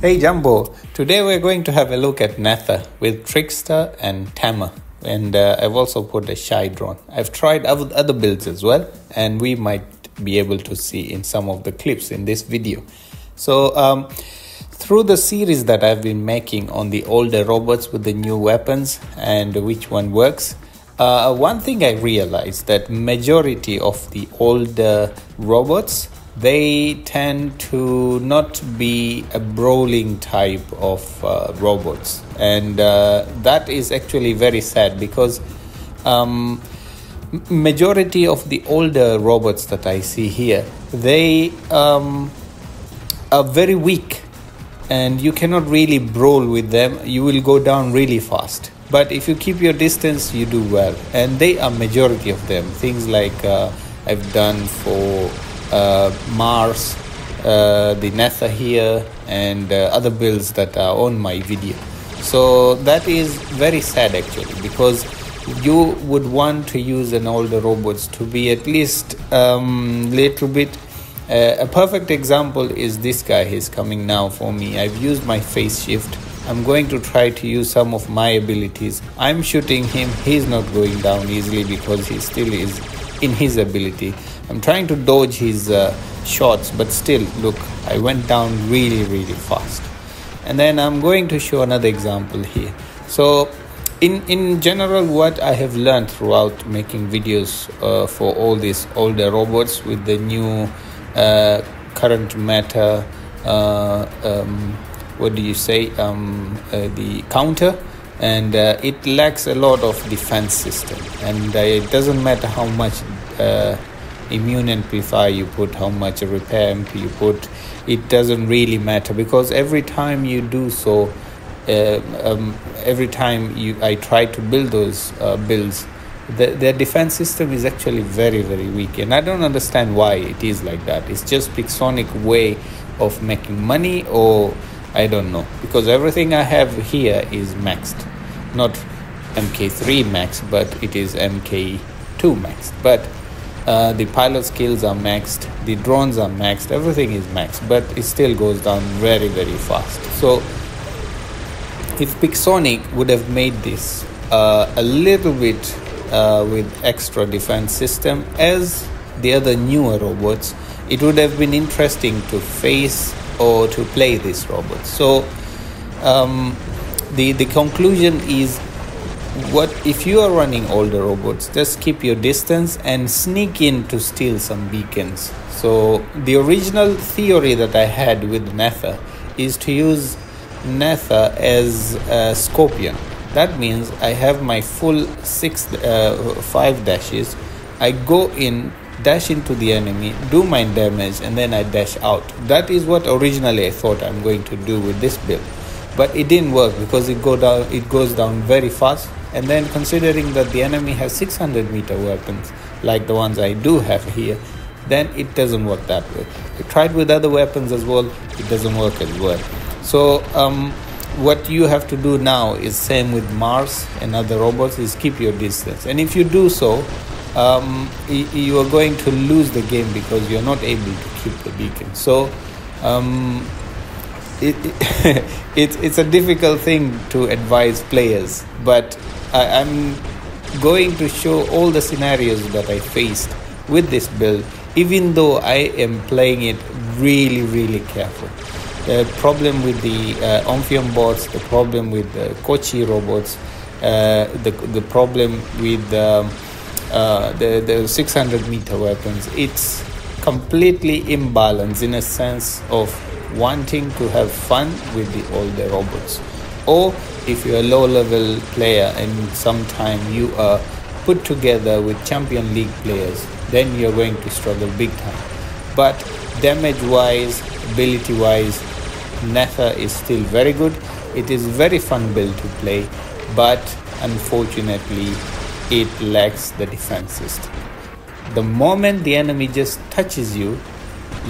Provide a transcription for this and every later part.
Hey Jumbo, today we're going to have a look at Nether with Trickster and Tamer, and I've also put a shy drone. I've tried other builds as well, and we might be able to see in some of the clips in this video. So through the series that I've been making on the older robots with the new weapons and which one works, one thing I realized that majority of the older robots, they tend to not be a brawling type of robots, and that is actually very sad because majority of the older robots that I see here, they are very weak and you cannot really brawl with them. You will go down really fast, but if you keep your distance you do well, and they are majority of them. Things like I've done for Mars, the Nether here, and other builds that are on my video. So that is very sad actually, because you would want to use an older robots to be at least little bit. A perfect example is this guy. He's coming now for me. I've used my phase shift. I'm going to try to use some of my abilities. I'm shooting him. He's not going down easily because he still is in his ability. I'm trying to dodge his shots, but still, look, I went down really fast. And then I'm going to show another example here. So in general, what I have learned throughout making videos for all these older robots with the new current meta, what do you say, the counter, and it lacks a lot of defense system, and it doesn't matter how much immune amplifier you put, how much a repair MP you put, it doesn't really matter, because every time you do so, every time I try to build those builds, their defense system is actually very weak, and I don't understand why it is like that. It's just Pixonic way of making money, or I don't know, because everything I have here is maxed, not MK3 max, but it is MK2 maxed, but the pilot skills are maxed, the drones are maxed, everything is maxed, but it still goes down very fast. So if Pixonic would have made this a little bit with extra defense system as the other newer robots, it would have been interesting to face or to play these robots. So the conclusion is, what if you are running older robots, just keep your distance and sneak in to steal some beacons. So the original theory that I had with Nether is to use Nether as a scorpion. That means I have my full 5 dashes. I go in, dash into the enemy, do my damage, and then I dash out. That is what originally I thought I'm going to do with this build, but it didn't work because it goes down very fast. And then considering that the enemy has 600 meter weapons like the ones I do have here, then it doesn't work that way. I tried with other weapons as well, it doesn't work as well. So what you have to do now is same with Mars and other robots, is keep your distance. And if you do so, you are going to lose the game because you're not able to keep the beacon. So it's a difficult thing to advise players, but I'm going to show all the scenarios that I faced with this build, even though I am playing it really careful. The problem with the Ophion bots, the problem with the Ochokochi robots, the problem with the 600 meter weapons, it's completely imbalanced in a sense of wanting to have fun with the older robots. Or if you're a low level player and sometime you are put together with Champion League players, then you're going to struggle big time. But damage wise, ability wise, Nether is still very good. It is very fun build to play, but unfortunately it lacks the defense system. The moment the enemy just touches you,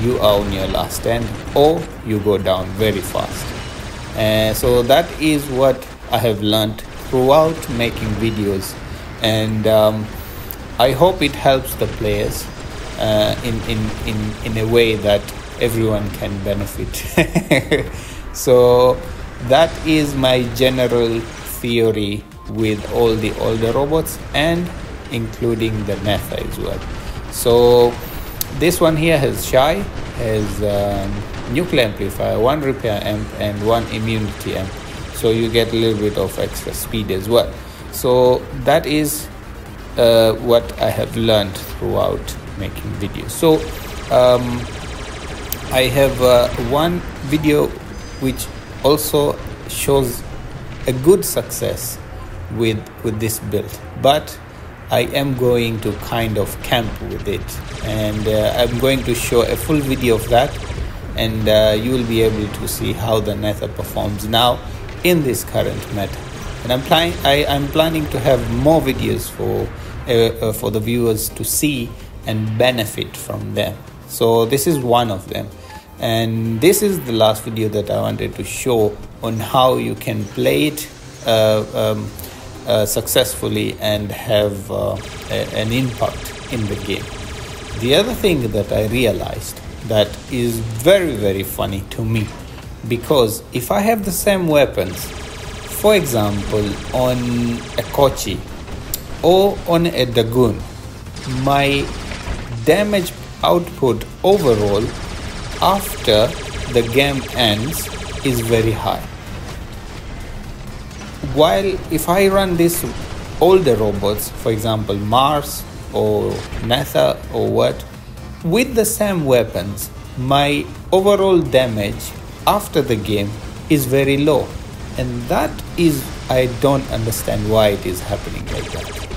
you are on your last stand, or you go down very fast. So that is what I have learned throughout making videos, and I hope it helps the players in a way that everyone can benefit. So that is my general theory with all the older robots, and including the Nether as well. So this one here has Shy, has nuclear amplifier, 1 repair amp and 1 immunity amp, so you get a little bit of extra speed as well. So that is what I have learned throughout making videos. So I have one video which also shows a good success with this build, but I am going to kind of camp with it, and I'm going to show a full video of that, and you will be able to see how the Nether performs now in this current meta. And I'm planning to have more videos for the viewers to see and benefit from them. So this is one of them, and this is the last video that I wanted to show on how you can play it successfully and have an impact in the game. The other thing that I realized that is very, very funny to me, because if I have the same weapons, for example on a Ochokochi or on a Dagon, my damage output overall after the game ends is very high. While if I run these older robots, for example Mars or Nether or what, with the same weapons, my overall damage after the game is very low. And that is, I don't understand why it is happening like that.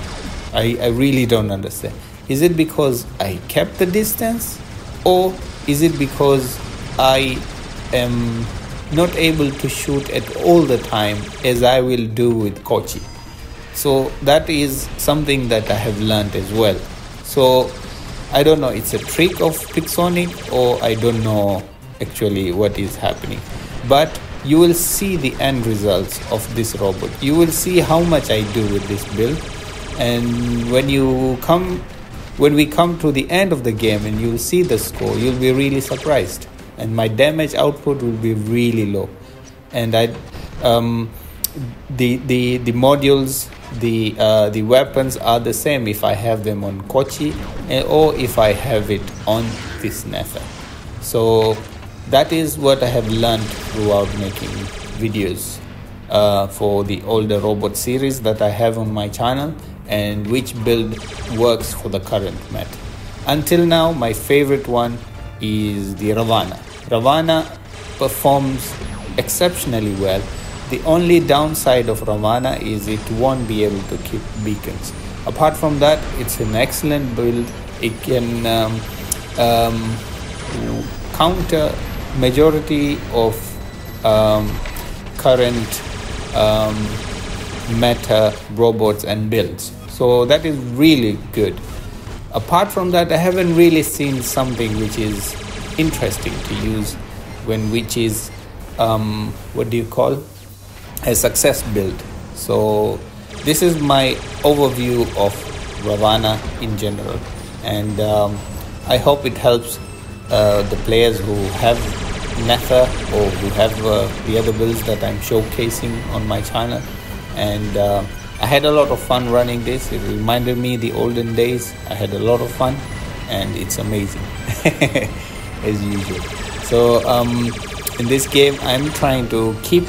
I really don't understand. Is it because I kept the distance, or is it because I am not able to shoot at all the time as I will do with Kochi? So that is something that I have learned as well. So I don't know, it's a trick of Pixonic, or I don't know actually what is happening. But you will see the end results of this robot. You will see how much I do with this build, and when we come to the end of the game and you will see the score, you'll be really surprised, and my damage output will be really low. And the modules, the weapons are the same if I have them on Kochi or if I have it on this Nether. So that is what I have learned throughout making videos for the older robot series that I have on my channel, and which build works for the current meta. Until now, my favorite one is the Ravana. Ravana performs exceptionally well. The only downside of Ravana is it won't be able to keep beacons. Apart from that, it's an excellent build. It can counter majority of current meta robots and builds. So that is really good. Apart from that, I haven't really seen something which is interesting to use, which is what do you call, a success build. So this is my overview of Ravana in general, and I hope it helps the players who have Nether or who have the other builds that I'm showcasing on my channel. And I had a lot of fun running this. It reminded me the olden days. I had a lot of fun, and it's amazing as usual. So in this game, I'm trying to keep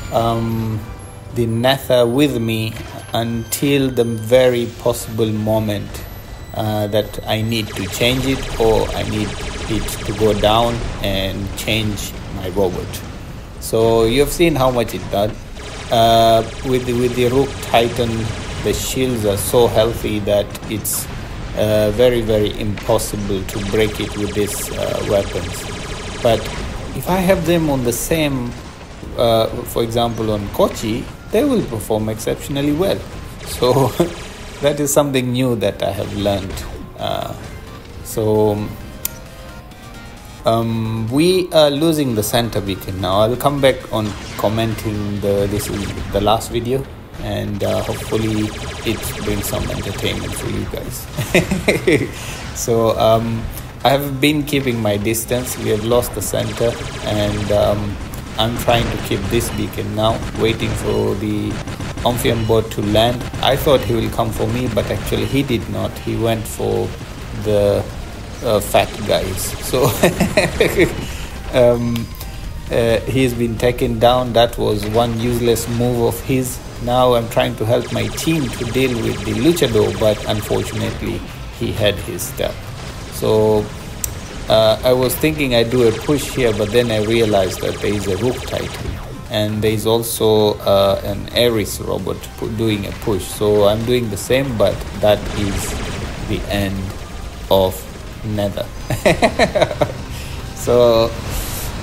the Nether with me until the very possible moment that I need to change it, or I need it to go down and change my robot. So you have seen how much it does. With the Rook Titan, the shields are so healthy that it's very, very impossible to break it with these weapons. But if I have them on the same, for example on Kochi, they will perform exceptionally well. So that is something new that I have learned. We are losing the center beacon now. I'll come back on commenting this is the last video, and hopefully it brings some entertainment for you guys. So I have been keeping my distance. We have lost the center, and I'm trying to keep this beacon now, waiting for the Ophion bot to land. I thought he will come for me, but actually he did not. He went for the fat guys. So he's been taken down. That was one useless move of his. Now I'm trying to help my team to deal with the luchador, but unfortunately he had his step. So I was thinking I'd do a push here, but then I realized that there is a Rook Titan and there is also an Ares robot doing a push. So I'm doing the same, but that is the end of Nether. So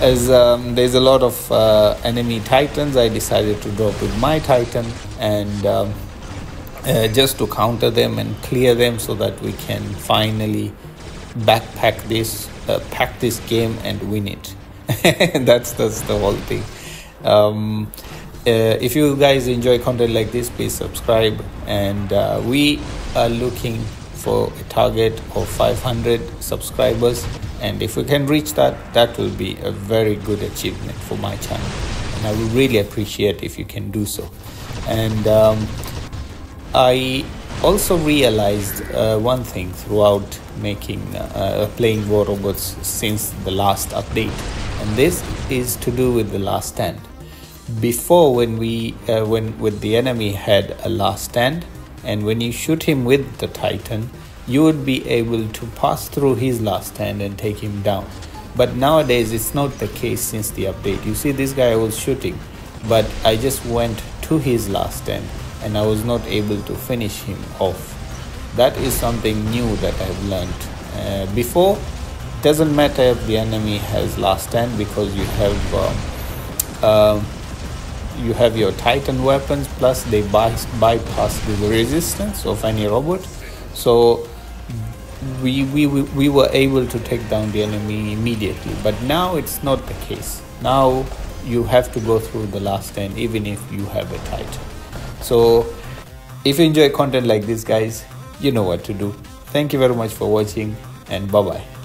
as there's a lot of enemy Titans, I decided to drop with my Titan and just to counter them and clear them so that we can finally backpack this, pack this game and win it. That's the whole thing. If you guys enjoy content like this, please subscribe, and we are looking for a target of 500 subscribers, and if we can reach that, that will be a very good achievement for my channel, and I would really appreciate if you can do so. And I also realized one thing throughout making playing War Robots since the last update, and this is to do with the last stand. Before, when the enemy had a last stand, and when you shoot him with the Titan, you would be able to pass through his last stand and take him down. But nowadays it's not the case since the update. You see, this guy I was shooting, but I just went to his last stand and I was not able to finish him off. That is something new that I've learned. Before, it doesn't matter if the enemy has last stand, because you have your Titan weapons, plus they bypass the resistance of any robot. So we were able to take down the enemy immediately. But now it's not the case. Now you have to go through the last stand even if you have a Titan. So if you enjoy content like this, guys, you know what to do. Thank you very much for watching, and bye bye.